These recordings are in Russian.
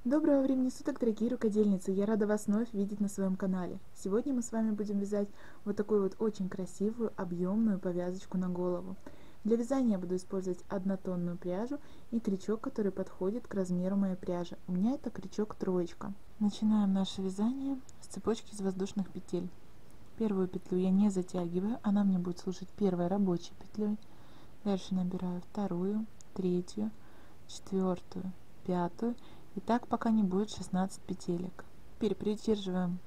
Доброго времени суток, дорогие рукодельницы! Я рада вас вновь видеть на своем канале. Сегодня мы с вами будем вязать вот такую вот очень красивую объемную повязочку на голову. Для вязания я буду использовать однотонную пряжу и крючок, который подходит к размеру моей пряжи. У меня это крючок троечка. Начинаем наше вязание с цепочки из воздушных петель. Первую петлю я не затягиваю, она мне будет служить первой рабочей петлей. Дальше набираю вторую, третью, четвертую, пятую. И так пока не будет 16 петелек. Теперь придерживаем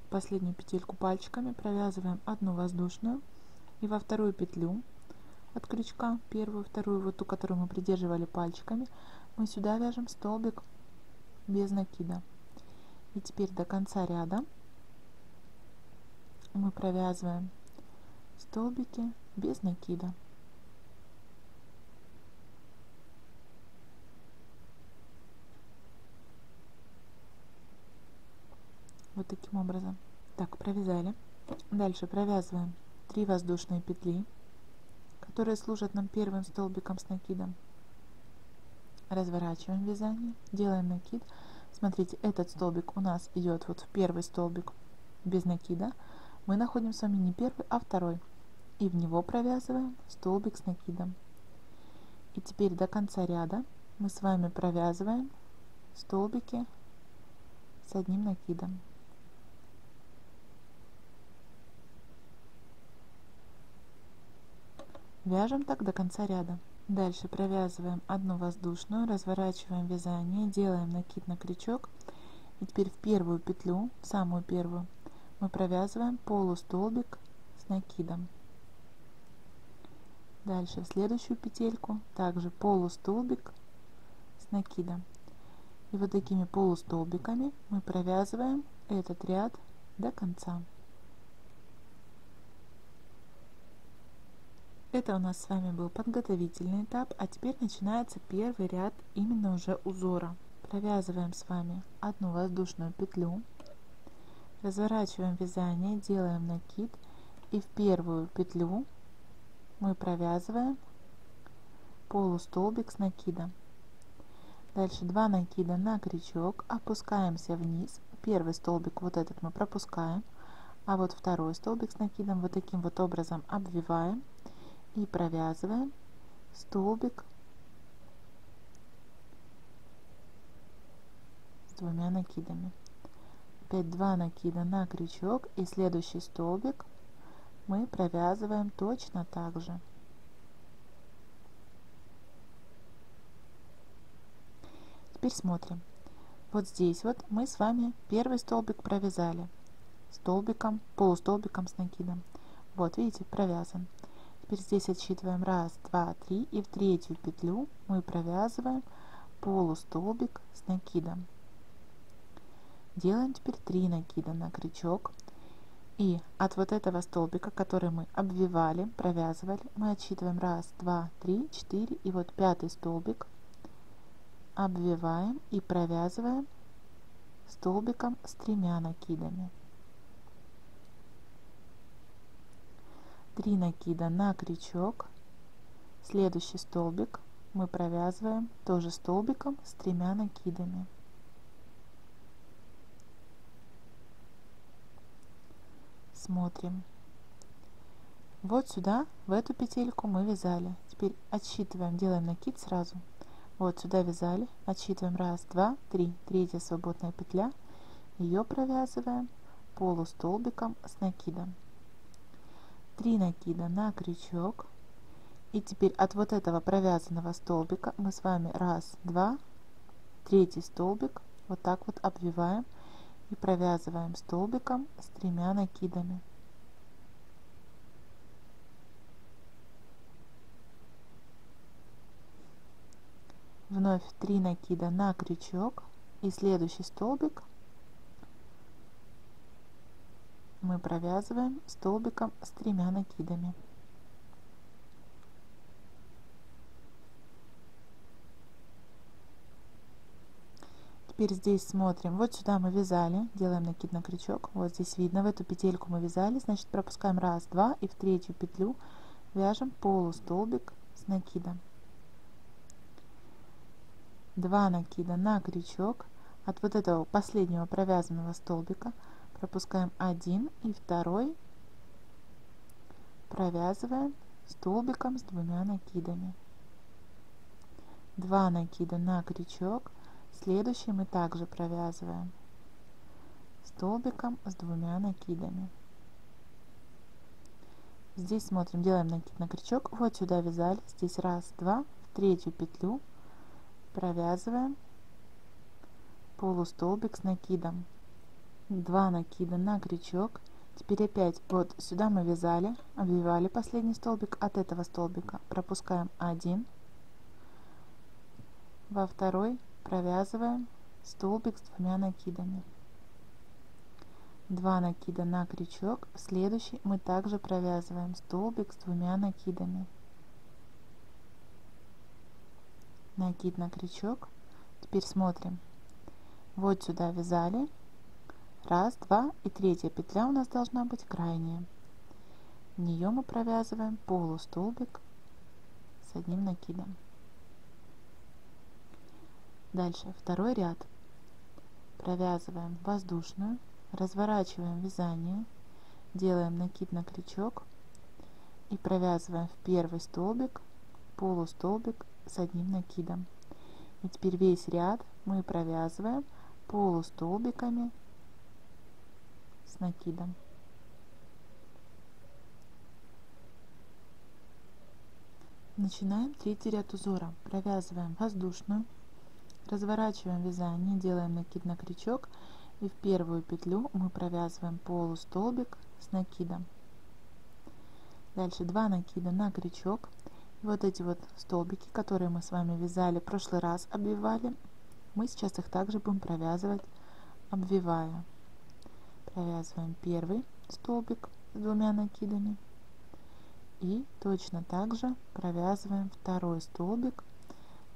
последнюю петельку пальчиками, провязываем одну воздушную и во вторую петлю от крючка, первую, вторую, вот ту, которую мы придерживали пальчиками, мы сюда вяжем столбик без накида. И теперь до конца ряда мы провязываем столбики без накида. Вот таким образом. Так, провязали. Дальше провязываем 3 воздушные петли, которые служат нам первым столбиком с накидом. Разворачиваем вязание, делаем накид. Смотрите, этот столбик у нас идет вот в первый столбик без накида. Мы находим с вами не первый, а второй. И в него провязываем столбик с накидом. И теперь до конца ряда мы с вами провязываем столбики с одним накидом. Вяжем так до конца ряда. Дальше провязываем одну воздушную, разворачиваем вязание, делаем накид на крючок. И теперь в первую петлю, в самую первую, мы провязываем полустолбик с накидом. Дальше в следующую петельку также полустолбик с накидом. И вот такими полустолбиками мы провязываем этот ряд до конца. Это у нас с вами был подготовительный этап, а теперь начинается первый ряд именно уже узора. Провязываем с вами одну воздушную петлю, разворачиваем вязание, делаем накид и в первую петлю мы провязываем полустолбик с накидом. Дальше 2 накида на крючок, опускаемся вниз. Первый столбик вот этот мы пропускаем, а вот второй столбик с накидом вот таким вот образом обвиваем и провязываем столбик с 2 накидами. Опять 2 накида на крючок и следующий столбик мы провязываем точно так же. Теперь смотрим. Вот здесь вот мы с вами первый столбик провязали столбиком, полустолбиком с накидом. Вот видите, провязан. Теперь здесь отсчитываем 1, 2, 3 и в третью петлю мы провязываем полустолбик с накидом. Делаем теперь 3 накида на крючок. И от вот этого столбика, который мы обвивали, провязывали, мы отсчитываем 1, 2, 3, 4 и вот пятый столбик обвиваем и провязываем столбиком с 3 накидами. 3 накида на крючок, следующий столбик мы провязываем тоже столбиком с 3 накидами. Смотрим. Вот сюда, в эту петельку мы вязали. Теперь отсчитываем, делаем накид сразу. Вот сюда вязали, отсчитываем 1, 2, 3, третья свободная петля, ее провязываем полустолбиком с накидом. 3 накида на крючок. И теперь от вот этого провязанного столбика мы с вами 1, 2, третий столбик вот так вот обвиваем и провязываем столбиком с 3 накидами. Вновь 3 накида на крючок и следующий столбик мы провязываем столбиком с 3 накидами. Теперь здесь смотрим, вот сюда мы вязали, делаем накид на крючок, вот здесь видно, в эту петельку мы вязали, значит пропускаем 1, 2 и в третью петлю вяжем полустолбик с накидом. 2 накида на крючок, от вот этого последнего провязанного столбика пропускаем 1 и 2, провязываем столбиком с 2 накидами. 2 накида на крючок, следующий мы также провязываем столбиком с 2 накидами. Здесь смотрим, делаем накид на крючок, вот сюда вязали, здесь 1, 2, в третью петлю провязываем полустолбик с накидом, 2 накида на крючок. Теперь опять вот сюда мы вязали, обвивали последний столбик, от этого столбика пропускаем 1, во второй провязываем столбик с 2 накидами, 2 накида на крючок, в следующий мы также провязываем столбик с 2 накидами, накид на крючок. Теперь смотрим, вот сюда вязали, 1, 2 и третья петля у нас должна быть крайняя, в нее мы провязываем полустолбик с 1 накидом. Дальше второй ряд провязываем воздушную, разворачиваем вязание, делаем накид на крючок и провязываем в первый столбик полустолбик с 1 накидом. И теперь весь ряд мы провязываем полустолбиками с накидом. Начинаем третий ряд узора. Провязываем воздушную, разворачиваем вязание, делаем накид на крючок и в первую петлю мы провязываем полустолбик с накидом. Дальше 2 накида на крючок. И вот эти вот столбики, которые мы с вами вязали в прошлый раз, обвивали, мы сейчас их также будем провязывать, обвивая. Провязываем первый столбик с 2 накидами и точно так же провязываем второй столбик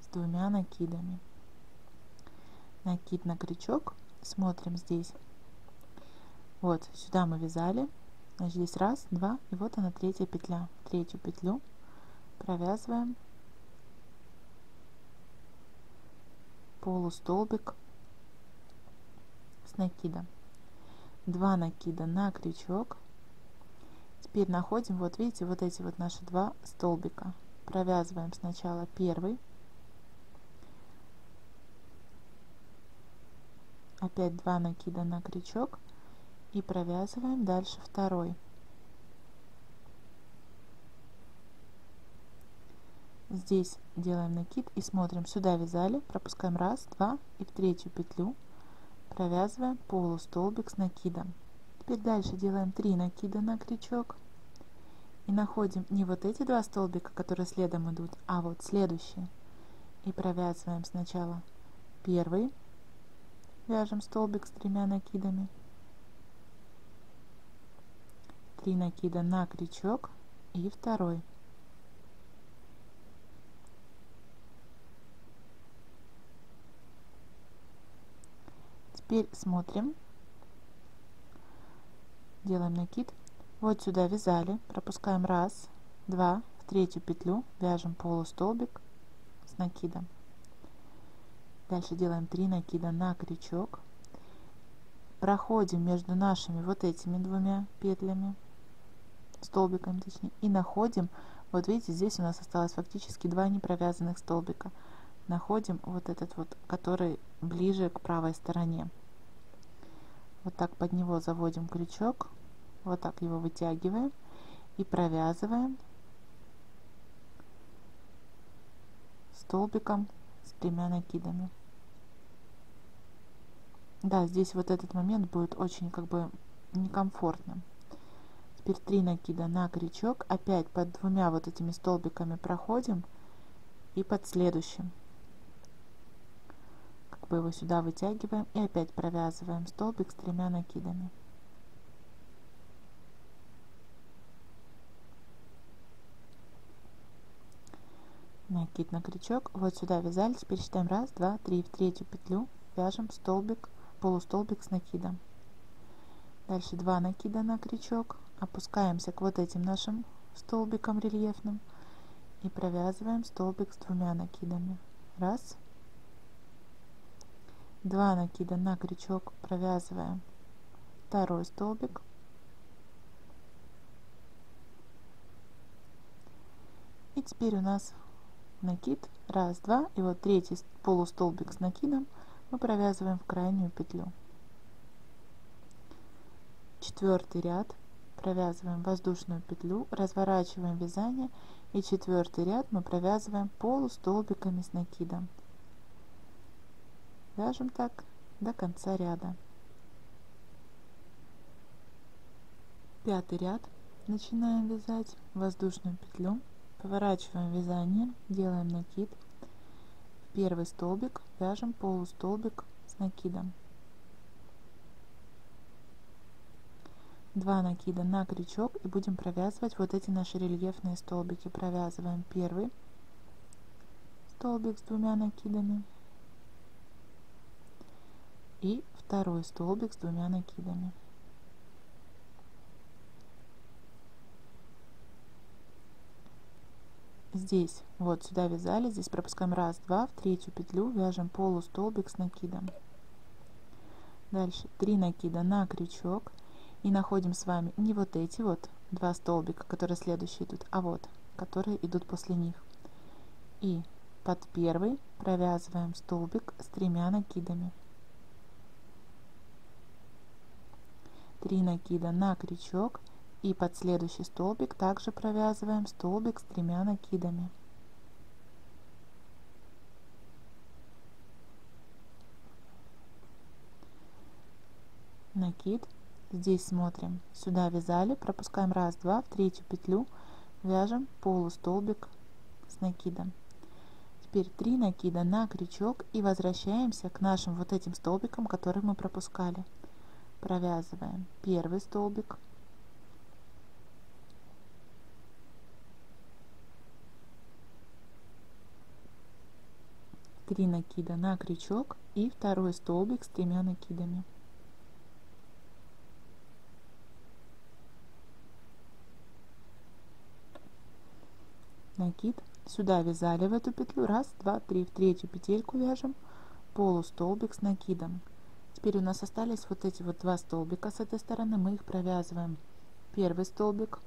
с 2 накидами. Накид на крючок, смотрим здесь, вот сюда мы вязали, значит здесь 1, 2 и вот она третья петля, третью петлю провязываем полустолбик с накидом, 2 накида на крючок. Теперь находим, вот видите, вот эти вот наши 2 столбика, провязываем сначала первый, опять 2 накида на крючок и провязываем дальше второй. Здесь делаем накид и смотрим, сюда вязали, пропускаем 1, 2 и в третью петлю провязываем полустолбик с накидом. Теперь дальше делаем 3 накида на крючок и находим не вот эти 2 столбика, которые следом идут, а вот следующие, и провязываем сначала первый, вяжем столбик с 3 накидами, 3 накида на крючок и второй. Теперь смотрим, делаем накид, вот сюда вязали, пропускаем 1, 2, в третью петлю вяжем полустолбик с накидом. Дальше делаем 3 накида на крючок, проходим между нашими вот этими 2 петлями, столбиками точнее, и находим, вот видите, здесь у нас осталось фактически 2 непровязанных столбика, находим вот этот вот, который ближе к правой стороне. Вот так под него заводим крючок, вот так его вытягиваем и провязываем столбиком с 3 накидами. Да, здесь вот этот момент будет очень как бы некомфортным. Теперь 3 накида на крючок, опять под 2 вот этими столбиками проходим и под следующим как бы его сюда вытягиваем и опять провязываем столбик с 3 накидами. Накид на крючок, вот сюда вязали, теперь считаем 1, 2, 3, в третью петлю вяжем столбик, полустолбик с накидом. Дальше 2 накида на крючок, опускаемся к вот этим нашим столбикам рельефным и провязываем столбик с 2 накидами. 1, 2 накида на крючок, провязываем второй столбик. И теперь у нас накид, раз, два, и вот третий полустолбик с накидом мы провязываем в крайнюю петлю. Четвертый ряд провязываем воздушную петлю, разворачиваем вязание, и четвертый ряд мы провязываем полустолбиками с накидом. Вяжем так до конца ряда. Пятый ряд начинаем вязать воздушную петлю, поворачиваем вязание, делаем накид, в первый столбик вяжем полустолбик с накидом, 2 накида на крючок, и будем провязывать вот эти наши рельефные столбики. Провязываем первый столбик с 2 накидами и второй столбик с 2 накидами. Здесь вот сюда вязали, здесь пропускаем раз, два, в третью петлю вяжем полустолбик с накидом. Дальше 3 накида на крючок, и находим с вами не вот эти вот 2 столбика, которые следующие идут, а вот которые идут после них. И под первый провязываем столбик с 3 накидами. 3 накида на крючок, и под следующий столбик также провязываем столбик с 3 накидами. Накид. Здесь смотрим, сюда вязали, пропускаем раз, два, в третью петлю вяжем полустолбик с накидом. Теперь 3 накида на крючок, и возвращаемся к нашим вот этим столбикам, которые мы пропускали. Провязываем первый столбик, три накида на крючок, и второй столбик с 3 накидами. Накид, сюда вязали в эту петлю, раз, два, три, в третью петельку вяжем полустолбик с накидом. Теперь у нас остались вот эти вот 2 столбика с этой стороны, мы их провязываем. Первый столбик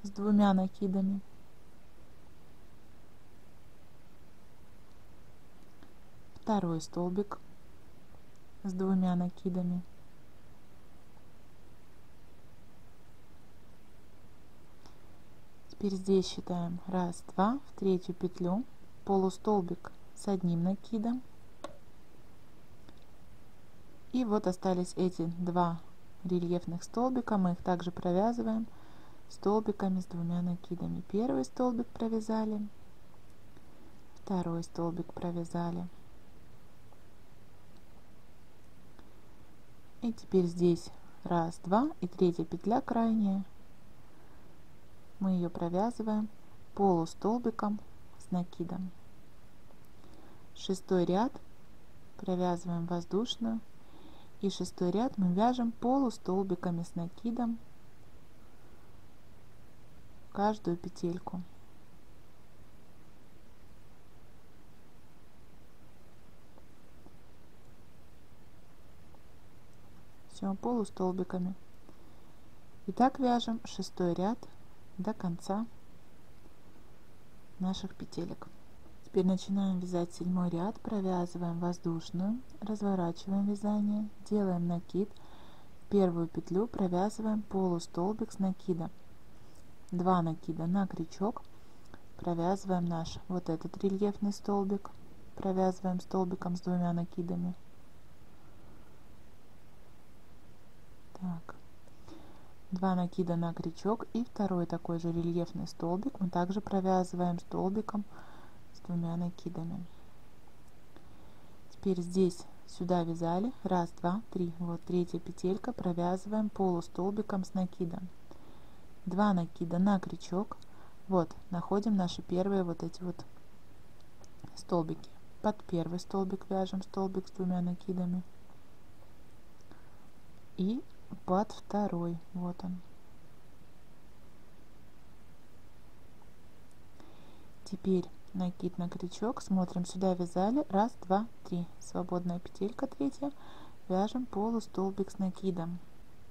с 2 накидами, второй столбик с 2 накидами, теперь здесь считаем раз, два, в третью петлю полустолбик с 1 накидом, и вот остались эти 2 рельефных столбика, мы их также провязываем столбиками с 2 накидами. Первый столбик провязали, второй столбик провязали, и теперь здесь раз, два, и третья петля крайняя, мы ее провязываем полустолбиком с накидом. Шестой ряд провязываем воздушную, и шестой ряд мы вяжем полустолбиками с накидом каждую петельку. Все, полустолбиками. И так вяжем шестой ряд до конца наших петелек. Теперь начинаем вязать 7 ряд, провязываем воздушную, разворачиваем вязание, делаем накид, в первую петлю провязываем полустолбик с накидом, 2 накида на крючок, провязываем наш вот этот рельефный столбик, провязываем столбиком с 2 накидами. Так. 2 накида на крючок, и второй такой же рельефный столбик мы также провязываем столбиком с 2 накидами. Теперь здесь сюда вязали раз, два, три, вот третья петелька, провязываем полустолбиком с накидом, 2 накида на крючок, вот находим наши первые вот эти вот столбики. Под первый столбик вяжем столбик с 2 накидами, и под второй, вот он. Теперь накид на крючок, смотрим, сюда вязали, раз, два, три, свободная петелька третья, вяжем полустолбик с накидом.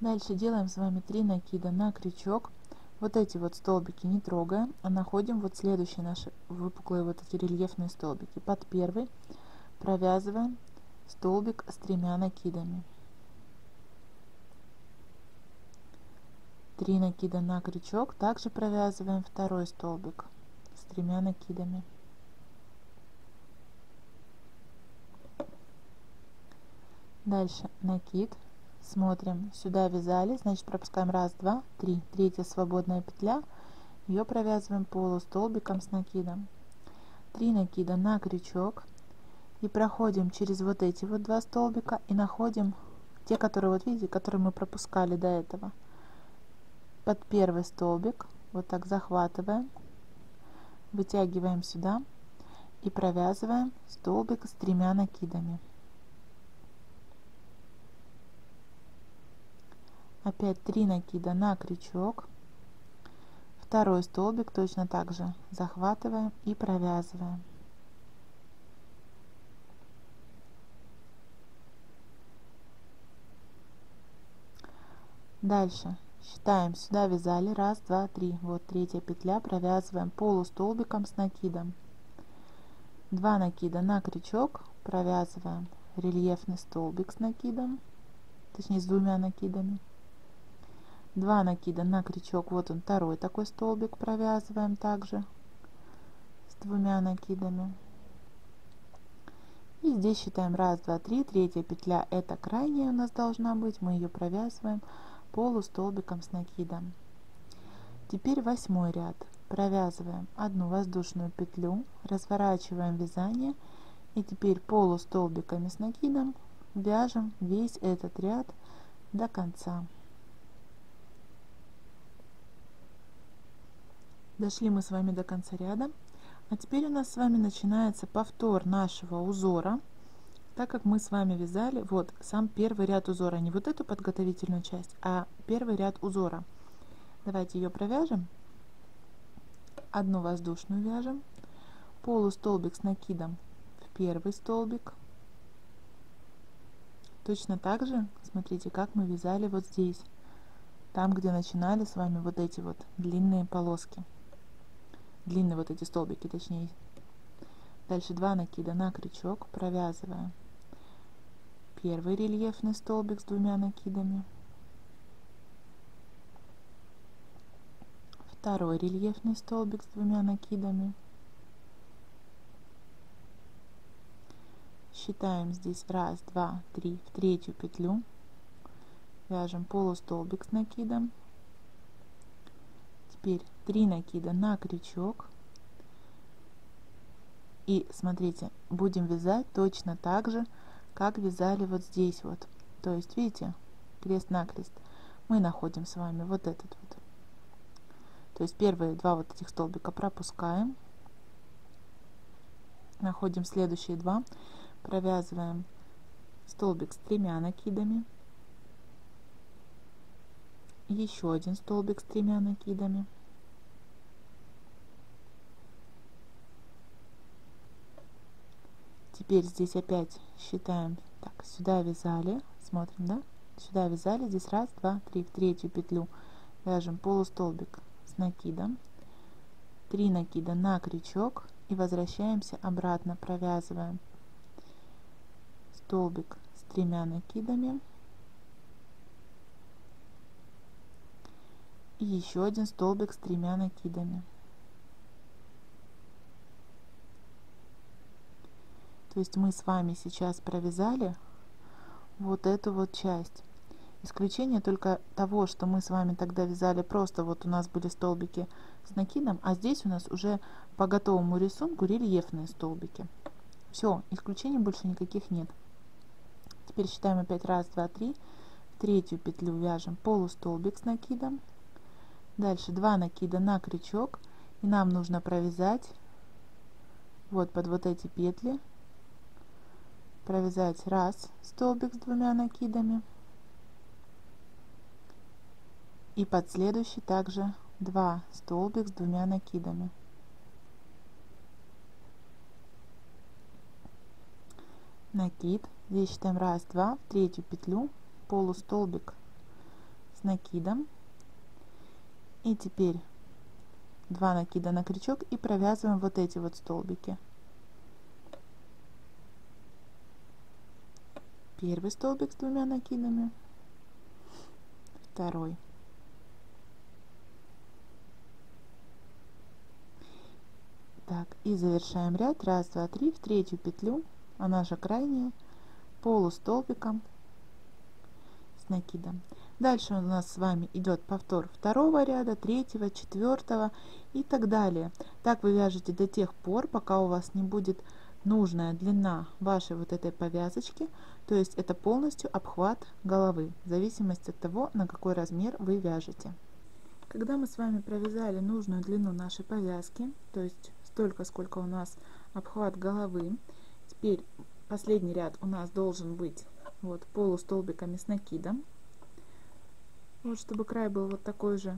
Дальше делаем с вами 3 накида на крючок. Вот эти вот столбики не трогаем, а находим вот следующие наши выпуклые вот эти рельефные столбики. Под первый провязываем столбик с 3 накидами. 3 накида на крючок, также провязываем второй столбик с 3 накидами. Дальше накид, смотрим, сюда вязали, значит пропускаем раз, два, три, третья свободная петля, ее провязываем полустолбиком с накидом. 3 накида на крючок и проходим через вот эти вот 2 столбика и находим те, которые вот видите, которые мы пропускали до этого. Под первый столбик вот так захватываем, вытягиваем сюда и провязываем столбик с 3 накидами. Опять 3 накида на крючок, второй столбик точно так же захватываем и провязываем. Дальше считаем, сюда вязали раз, два, три, вот третья петля, провязываем полустолбиком с накидом. 2 накида на крючок, провязываем рельефный столбик с накидом, точнее с 2 накидами. 2 накида на крючок, вот он второй такой столбик, провязываем также с 2 накидами. И здесь считаем раз, два, три, третья петля, это крайняя у нас должна быть, мы ее провязываем полустолбиком с накидом. Теперь 8 ряд. Провязываем одну воздушную петлю, разворачиваем вязание и теперь полустолбиками с накидом вяжем весь этот ряд до конца. Дошли мы с вами до конца ряда, а теперь у нас с вами начинается повтор нашего узора, так как мы с вами вязали вот сам первый ряд узора, не вот эту подготовительную часть, а первый ряд узора. Давайте ее провяжем. Одну воздушную вяжем, полустолбик с накидом в первый столбик. Точно так же, смотрите, как мы вязали вот здесь, там, где начинали с вами вот эти вот длинные полоски. Длинные вот эти столбики, точнее. Дальше 2 накида на крючок, провязываем первый рельефный столбик с 2 накидами, второй рельефный столбик с 2 накидами. Считаем здесь раз, два, три, в третью петлю, вяжем полустолбик с накидом. Теперь 3 накида на крючок. И смотрите, будем вязать точно так же, как вязали вот здесь вот. То есть, видите, крест-накрест. Мы находим с вами вот этот вот. То есть первые 2 вот этих столбика пропускаем. Находим следующие 2. Провязываем столбик с 3 накидами. Еще один столбик с 3 накидами. Теперь здесь опять считаем, так, сюда вязали, смотрим, да, сюда вязали, здесь раз, два, три, в третью петлю вяжем полустолбик с накидом, 3 накида на крючок и возвращаемся обратно, провязываем столбик с 3 накидами и еще один столбик с 3 накидами. То есть мы с вами сейчас провязали вот эту вот часть. Исключение только того, что мы с вами тогда вязали просто, вот у нас были столбики с накидом, а здесь у нас уже по готовому рисунку рельефные столбики. Все, исключений больше никаких нет. Теперь считаем опять раз, два, три. В третью петлю вяжем полустолбик с накидом. Дальше 2 накида на крючок. И нам нужно провязать вот под вот эти петли, провязать раз столбик с 2 накидами и под следующий также 2 столбик с 2 накидами. накид. Здесь считаем 1, 2, в третью петлю полустолбик с накидом. И теперь 2 накида на крючок и провязываем вот эти вот столбики. Первый столбик с 2 накидами, второй. Так, и завершаем ряд. 1, 2, 3 в третью петлю, она же крайняя, полустолбиком с накидом. Дальше у нас с вами идет повтор второго ряда, третьего, четвертого и так далее. Так вы вяжете до тех пор, пока у вас не будет нужная длина вашей вот этой повязочки, то есть это полностью обхват головы, в зависимости от того, на какой размер вы вяжете. Когда мы с вами провязали нужную длину нашей повязки, то есть столько, сколько у нас обхват головы, теперь последний ряд у нас должен быть вот полустолбиками с накидом, вот чтобы край был вот такой же,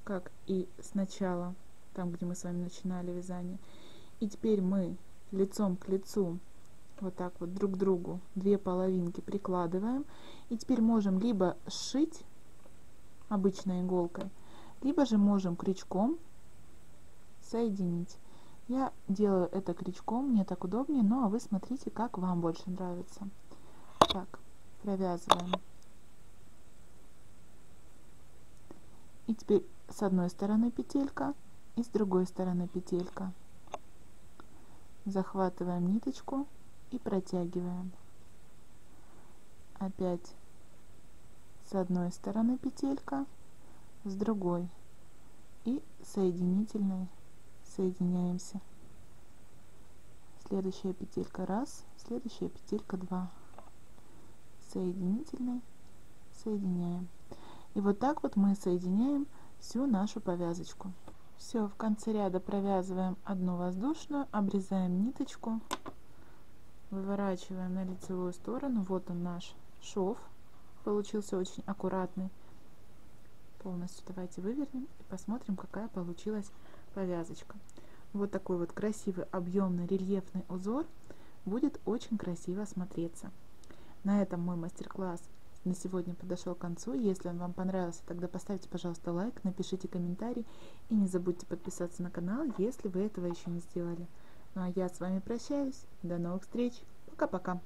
как и сначала, там где мы с вами начинали вязание. И теперь мы лицом к лицу вот так вот друг к другу 2 половинки прикладываем, и теперь можем либо сшить обычной иголкой, либо же можем крючком соединить. Я делаю это крючком, мне так удобнее, ну а вы смотрите, как вам больше нравится. Так, провязываем. И теперь с одной стороны петелька и с другой стороны петелька. Захватываем ниточку и протягиваем. Опять с одной стороны петелька, с другой. И соединительной соединяемся. Следующая петелька 1, следующая петелька 2. Соединительной соединяем. И вот так вот мы соединяем всю нашу повязочку. Все, в конце ряда провязываем одну воздушную, обрезаем ниточку, выворачиваем на лицевую сторону. Вот он наш шов. Получился очень аккуратный. Полностью давайте вывернем и посмотрим, какая получилась повязочка. Вот такой вот красивый, объемный, рельефный узор будет очень красиво смотреться. На этом мой мастер-класс на сегодня подошел к концу. Если он вам понравился, тогда поставьте, пожалуйста, лайк, напишите комментарий и не забудьте подписаться на канал, если вы этого еще не сделали. Ну а я с вами прощаюсь. До новых встреч. Пока-пока.